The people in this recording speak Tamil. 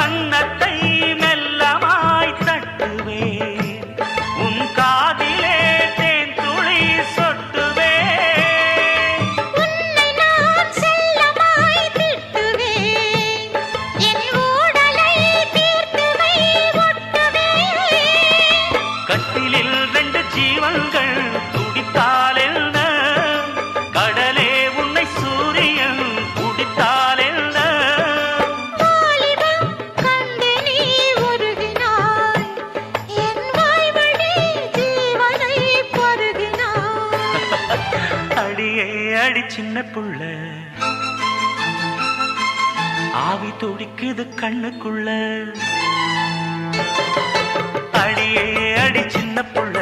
கன்னத்தை மெல்லமாய் தட்டுவேன், உன் காதிலே தேன் துளி சொட்டுவேன். உன்னை நான் செல்லமாய் திட்டுவேன், என் ஊடலை தீர்த்துவை ஒட்டுவேன். கட்டிலில் 2 ஜீவன்கள் துடித்தால் என்ன, கடலே உன்னை சூரியன் குடித்தால் என்ன. வாலிபம் கண்டு நீ உருகினாய், என் வாய்வழி ஜீவனை பருகினாய். அடியே அடி சின்ன புள்ள, ஆவி துடிக்குது கண்ணுக்குள்ள. அடியே அடி சின்ன புள்ள,